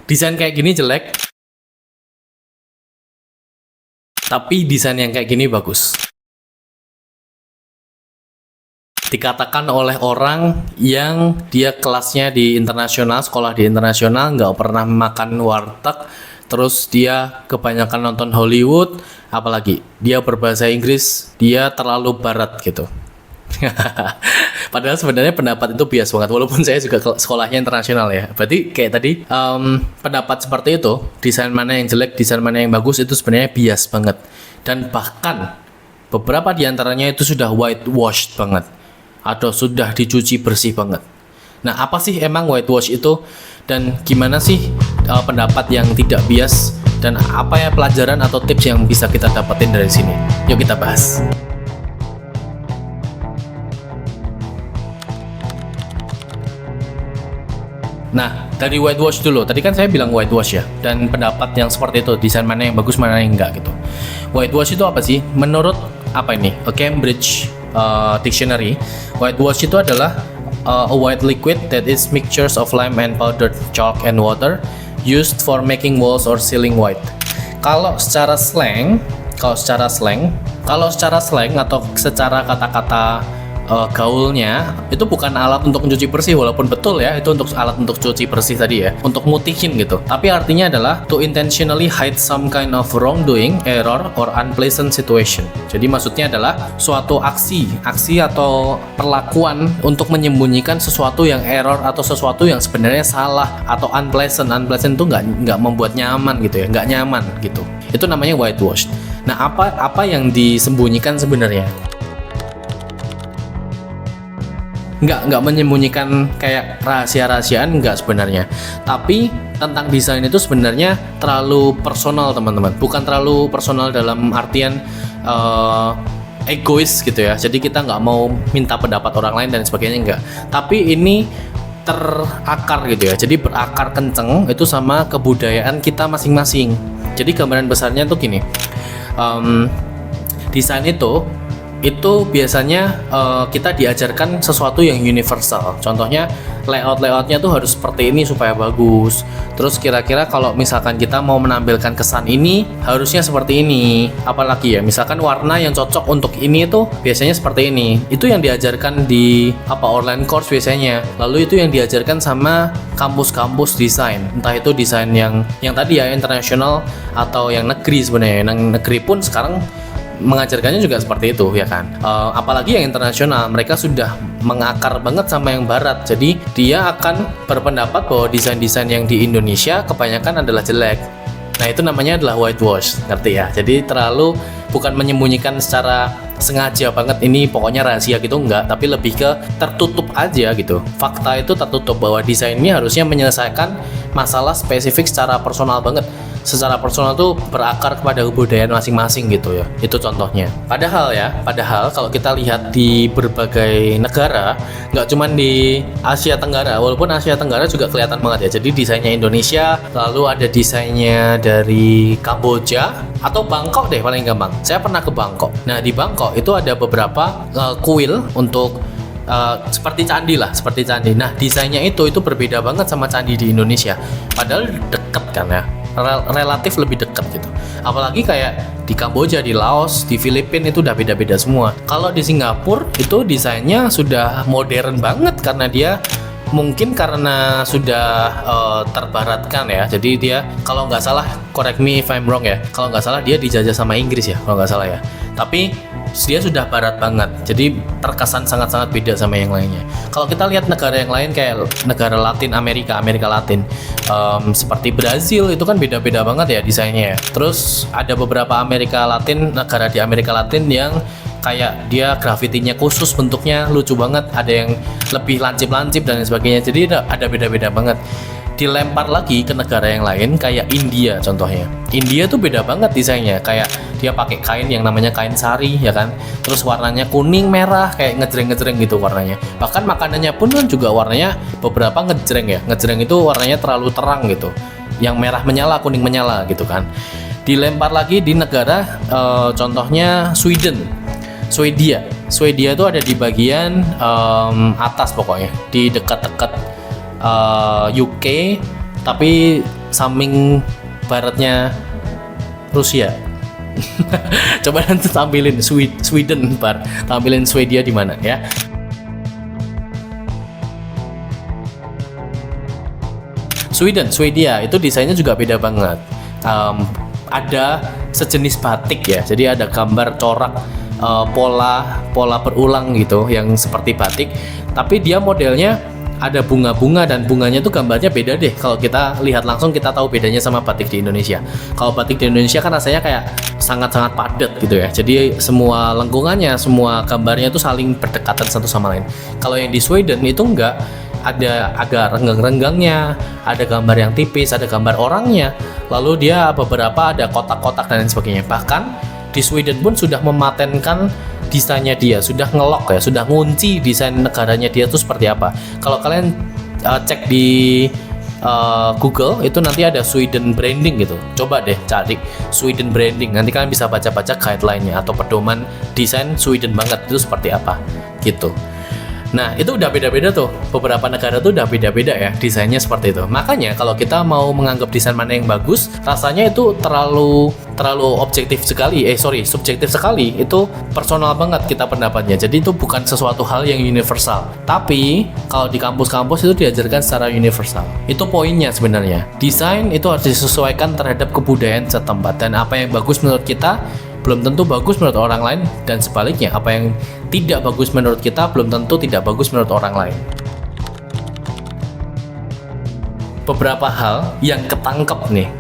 Desain kayak gini jelek, tapi desain yang kayak gini bagus. Dikatakan oleh orang yang dia kelasnya di internasional, sekolah di internasional, nggak pernah makan warteg, terus dia kebanyakan nonton Hollywood, apalagi dia berbahasa Inggris, dia terlalu barat gitu. Padahal sebenarnya pendapat itu bias banget, walaupun saya juga sekolahnya internasional ya. Berarti kayak tadi pendapat seperti itu, desain mana yang jelek, desain mana yang bagus, itu sebenarnya bias banget. Dan bahkan beberapa diantaranya itu sudah whitewashed banget, atau sudah dicuci bersih banget. Nah, apa sih emang whitewash itu, dan gimana sih pendapat yang tidak bias, dan apa ya pelajaran atau tips yang bisa kita dapetin dari sini? Yuk kita bahas. Nah, dari whitewash dulu. Tadi kan saya bilang whitewash ya, dan pendapat yang seperti itu, desain mana yang bagus, mana yang enggak gitu. Whitewash itu apa sih? Menurut apa ini? A Cambridge Dictionary, whitewash itu adalah a white liquid that is mixtures of lime and powdered chalk and water used for making walls or ceiling white. Kalau secara slang atau secara kata-kata gaulnya, itu bukan alat untuk mencuci bersih, walaupun betul ya, itu untuk alat untuk cuci bersih tadi ya, untuk mutihin gitu. Tapi artinya adalah to intentionally hide some kind of wrongdoing, error, or unpleasant situation. Jadi maksudnya adalah suatu aksi atau perlakuan untuk menyembunyikan sesuatu yang error atau sesuatu yang sebenarnya salah atau unpleasant. Unpleasant itu nggak membuat nyaman gitu ya, nggak nyaman gitu. Itu namanya whitewash. Nah, apa yang disembunyikan sebenarnya? Nggak menyembunyikan kayak rahasia-rahasiaan, nggak sebenarnya. Tapi tentang desain itu sebenarnya terlalu personal, teman-teman. Bukan terlalu personal dalam artian egois gitu ya. Jadi kita nggak mau minta pendapat orang lain dan sebagainya, nggak. Tapi ini terakar gitu ya. Jadi berakar kenceng itu sama kebudayaan kita masing-masing. Jadi gambaran besarnya tuh gini. Desain itu biasanya kita diajarkan sesuatu yang universal. Contohnya layoutnya tuh harus seperti ini supaya bagus. Terus kira-kira kalau misalkan kita mau menampilkan kesan ini harusnya seperti ini. Apalagi ya, misalkan warna yang cocok untuk ini tuh biasanya seperti ini. Itu yang diajarkan di online course biasanya. Lalu itu yang diajarkan sama kampus-kampus desain. Entah itu desain yang tadi ya internasional atau yang negeri sebenarnya. Yang negeri pun sekarang mengajarkannya juga seperti itu ya kan. Apalagi yang internasional, mereka sudah mengakar banget sama yang barat. Jadi dia akan berpendapat bahwa desain-desain yang di Indonesia kebanyakan adalah jelek. Nah, itu namanya adalah whitewash, ngerti ya? Jadi terlalu bukan menyembunyikan secara sengaja banget ini pokoknya rahasia gitu, enggak, tapi lebih ke tertutup aja gitu. Fakta itu tertutup bahwa desain ini harusnya menyelesaikan masalah spesifik secara personal banget. Secara personal tuh berakar kepada kebudayaan masing-masing gitu ya. Itu contohnya. Padahal kalau kita lihat di berbagai negara, nggak cuma di Asia Tenggara, walaupun Asia Tenggara juga kelihatan banget ya. Jadi desainnya Indonesia, lalu ada desainnya dari Kamboja atau Bangkok deh paling gampang. Saya pernah ke Bangkok. Nah, di Bangkok itu ada beberapa kuil untuk seperti candi. Nah, desainnya itu berbeda banget sama candi di Indonesia. Padahal deket kan ya, relatif lebih dekat gitu. Apalagi kayak di Kamboja, di Laos, di Filipina itu udah beda-beda semua. Kalau di Singapura itu desainnya sudah modern banget karena dia mungkin karena sudah terbaratkan ya. Jadi dia, kalau nggak salah, correct me if I'm wrong ya, kalau nggak salah dia dijajah sama Inggris ya, kalau nggak salah ya. Tapi dia sudah barat banget, jadi terkesan sangat-sangat beda sama yang lainnya. Kalau kita lihat negara yang lain kayak negara Latin Amerika Latin, seperti Brazil itu kan beda-beda banget ya desainnya ya. Terus ada beberapa negara di Amerika Latin yang kayak dia grafitinya khusus, bentuknya lucu banget, ada yang lebih lancip-lancip dan sebagainya. Jadi ada beda-beda banget. Dilempar lagi ke negara yang lain kayak India contohnya. India tuh beda banget desainnya, kayak dia pakai kain yang namanya kain sari ya kan. Terus warnanya kuning merah kayak ngejreng-ngejreng gitu warnanya. Bahkan makanannya pun kan juga warnanya beberapa ngejreng ya. Ngejreng itu warnanya terlalu terang gitu. Yang merah menyala, kuning menyala gitu kan. Dilempar lagi di negara contohnya Swedia itu ada di bagian atas pokoknya, di dekat-dekat UK, tapi samping baratnya Rusia. Coba nanti tampilin Sweden, tampilin Swedia di mana ya. Swedia itu desainnya juga beda banget. Ada sejenis batik ya, jadi ada gambar corak pola berulang gitu yang seperti batik, tapi dia modelnya ada bunga-bunga dan bunganya tuh gambarnya beda deh. Kalau kita lihat langsung kita tahu bedanya sama batik di Indonesia. Kalau batik di Indonesia kan rasanya kayak sangat-sangat padat gitu ya. Jadi semua lengkungannya, semua gambarnya tuh saling berdekatan satu sama lain. Kalau yang di Sweden itu enggak, ada agak renggang-renggangnya, ada gambar yang tipis, ada gambar orangnya. Lalu dia beberapa ada kotak-kotak dan lain sebagainya. Bahkan di Sweden pun sudah mematenkan desainnya dia, sudah ngelok ya, sudah ngunci desain negaranya dia tuh seperti apa. Kalau kalian cek di Google itu nanti ada Sweden branding gitu. Coba deh cari Sweden branding. Nanti kalian bisa baca-baca guideline-nya atau pedoman desain Sweden banget itu seperti apa gitu. Nah, itu udah beda-beda tuh. Beberapa negara tuh udah beda-beda ya desainnya seperti itu. Makanya kalau kita mau menganggap desain mana yang bagus, rasanya itu terlalu objektif sekali. Subjektif sekali. Itu personal banget kita pendapatnya. Jadi itu bukan sesuatu hal yang universal. Tapi kalau di kampus-kampus itu diajarkan secara universal. Itu poinnya sebenarnya. Desain itu harus disesuaikan terhadap kebudayaan setempat, dan apa yang bagus menurut kita belum tentu bagus menurut orang lain, dan sebaliknya apa yang tidak bagus menurut kita belum tentu tidak bagus menurut orang lain. Beberapa hal yang ketangkep nih,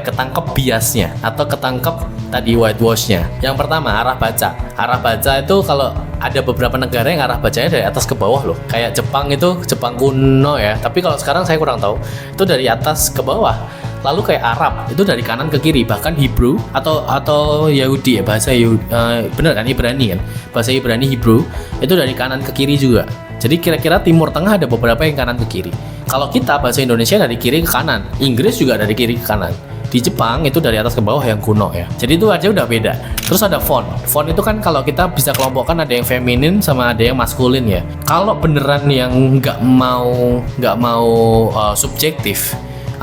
ketangkep biasnya atau ketangkep tadi whitewash-nya. Yang pertama, arah baca. Arah baca itu kalau ada beberapa negara yang arah bacanya dari atas ke bawah loh. Kayak Jepang itu, Jepang kuno ya. Tapi kalau sekarang saya kurang tahu. Itu dari atas ke bawah. Lalu kayak Arab itu dari kanan ke kiri, bahkan Hebrew atau Yahudi ya, bahasa Yahudi, bener kan, Ibrani kan, bahasa Ibrani Hebrew itu dari kanan ke kiri juga. Jadi kira-kira Timur Tengah ada beberapa yang kanan ke kiri. Kalau kita bahasa Indonesia dari kiri ke kanan, Inggris juga dari kiri ke kanan. Di Jepang itu dari atas ke bawah yang kuno ya. Jadi itu aja udah beda. Terus ada font. Font itu kan kalau kita bisa kelompokkan ada yang feminin sama ada yang maskulin ya. Kalau beneran yang nggak mau subjektif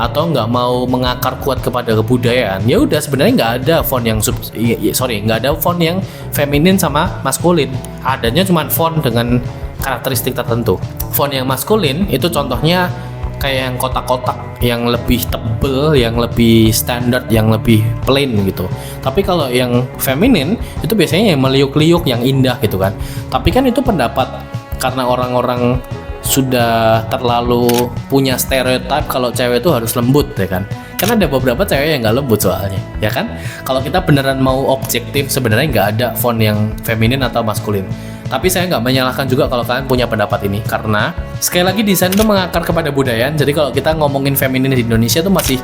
atau nggak mau mengakar kuat kepada kebudayaan, ya udah sebenarnya nggak ada font yang nggak ada font yang feminin sama maskulin. Adanya cuma font dengan karakteristik tertentu. Font yang maskulin itu contohnya kayak yang kotak-kotak yang lebih tebel, yang lebih standar, yang lebih plain gitu. Tapi kalau yang feminin itu biasanya yang meliuk-liuk, yang indah gitu kan. Tapi kan itu pendapat karena orang-orang sudah terlalu punya stereotip kalau cewek itu harus lembut ya kan. Karena ada beberapa cewek yang nggak lembut soalnya, ya kan. Kalau kita beneran mau objektif, sebenarnya nggak ada font yang feminin atau maskulin. Tapi saya nggak menyalahkan juga kalau kalian punya pendapat ini, karena sekali lagi desain itu mengakar kepada budaya. Jadi kalau kita ngomongin feminin di Indonesia itu masih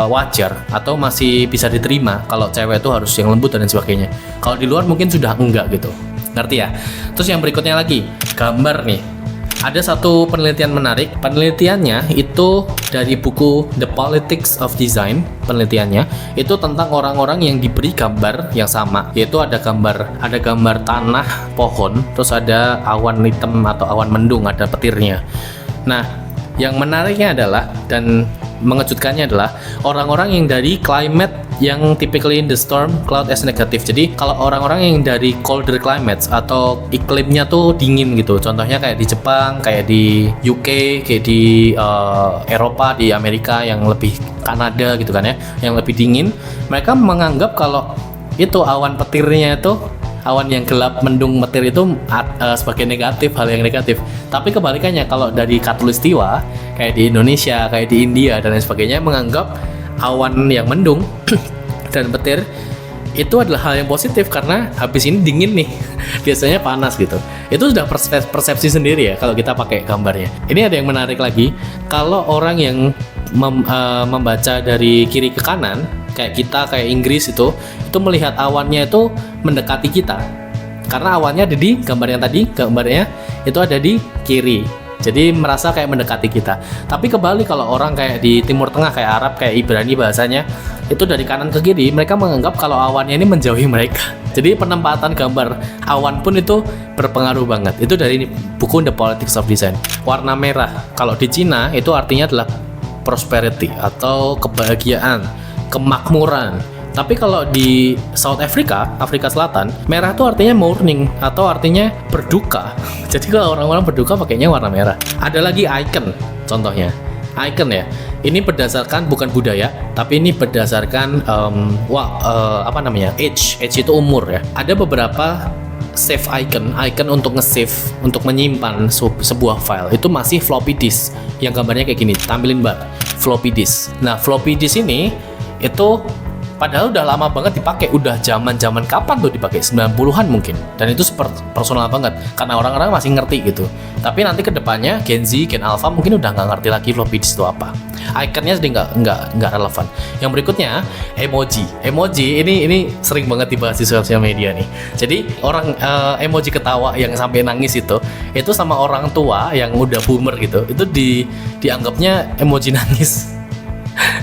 wajar atau masih bisa diterima kalau cewek itu harus yang lembut dan sebagainya. Kalau di luar mungkin sudah enggak gitu, ngerti ya. Terus yang berikutnya lagi, gambar nih. Ada satu penelitian menarik. Penelitiannya itu dari buku The Politics of Design. Penelitiannya itu tentang orang-orang yang diberi gambar yang sama, yaitu ada gambar tanah, pohon, terus ada awan hitam atau awan mendung, ada petirnya. Nah, yang menariknya adalah dan mengejutkannya adalah orang-orang yang dari climate yang typically in the storm cloud as negative. Jadi kalau orang-orang yang dari colder climates atau iklimnya tuh dingin gitu, contohnya kayak di Jepang, kayak di UK, kayak di Eropa, di Amerika yang lebih Kanada gitu kan ya, yang lebih dingin, mereka menganggap kalau itu awan petirnya itu, awan yang gelap mendung petir itu sebagai negatif, hal yang negatif. Tapi kebalikannya kalau dari Khatulistiwa kayak di Indonesia, kayak di India dan lain sebagainya, menganggap awan yang mendung dan petir itu adalah hal yang positif karena habis ini dingin nih, biasanya panas gitu. Itu sudah persepsi sendiri ya kalau kita pakai gambarnya. Ini ada yang menarik lagi, kalau orang yang membaca dari kiri ke kanan, kayak kita, kayak Inggris itu melihat awannya itu mendekati kita. Karena awannya ada di gambar yang tadi, gambarnya itu ada di kiri. Jadi merasa kayak mendekati kita. Tapi kebalik kalau orang kayak di Timur Tengah, kayak Arab, kayak Ibrani bahasanya, itu dari kanan ke kiri, mereka menganggap kalau awannya ini menjauhi mereka. Jadi penempatan gambar awan pun itu berpengaruh banget. Itu dari buku The Politics of Design. Warna merah, kalau di Cina itu artinya adalah prosperity atau kebahagiaan, kemakmuran. Tapi kalau di South Africa, Afrika Selatan, merah itu artinya mourning atau artinya berduka. Jadi kalau orang-orang berduka pakainya warna merah. Ada lagi icon, contohnya. Icon ya. Ini berdasarkan bukan budaya, tapi ini berdasarkan age. Age itu umur ya. Ada beberapa save icon untuk nge-save, untuk menyimpan sebuah file itu masih floppy disk yang gambarnya kayak gini, tampilin mbak, floppy disk. Nah floppy disk ini itu padahal udah lama banget dipakai, udah zaman kapan tuh dipakai, 90-an mungkin, dan itu personal banget karena orang-orang masih ngerti gitu. Tapi nanti kedepannya Gen Z, Gen Alpha mungkin udah nggak ngerti lagi floppy disk itu apa. Iconnya jadi nggak relevan. Yang berikutnya emoji ini sering banget dibahas di sosial media nih. Jadi orang emoji ketawa yang sampai nangis itu sama orang tua yang udah boomer gitu, itu dianggapnya emoji nangis.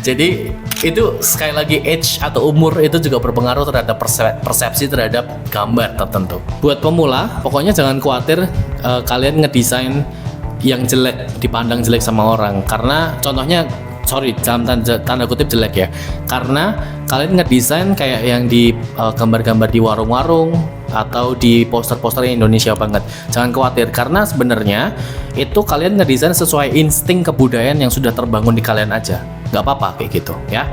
Jadi itu sekali lagi age atau umur itu juga berpengaruh terhadap persepsi terhadap gambar tertentu. Buat pemula, pokoknya jangan khawatir kalian ngedesain yang jelek, dipandang jelek sama orang. Karena contohnya, dalam tanda kutip jelek ya, karena kalian ngedesain kayak yang di gambar-gambar di warung-warung atau di poster-poster Indonesia banget. Jangan khawatir, karena sebenarnya itu kalian ngedesain sesuai insting kebudayaan yang sudah terbangun di kalian aja. Nggak apa-apa kayak gitu ya.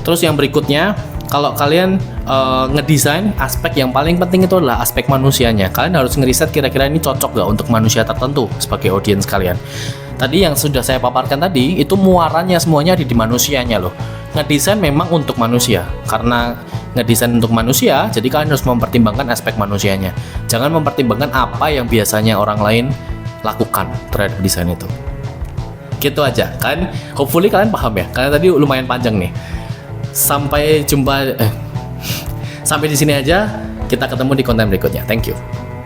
Terus yang berikutnya, kalau kalian ngedesain, aspek yang paling penting itu adalah aspek manusianya. Kalian harus ngeriset kira-kira ini cocok nggak untuk manusia tertentu sebagai audiens kalian. Tadi yang sudah saya paparkan tadi, itu muaranya semuanya ada di manusianya loh. Ngedesain memang untuk manusia, karena ngedesain untuk manusia, jadi kalian harus mempertimbangkan aspek manusianya. Jangan mempertimbangkan apa yang biasanya orang lain lakukan terhadap desain itu. Gitu aja kan, hopefully kalian paham ya, karena tadi lumayan panjang nih. Sampai jumpa, sampai di sini aja, kita ketemu di konten berikutnya. Thank you.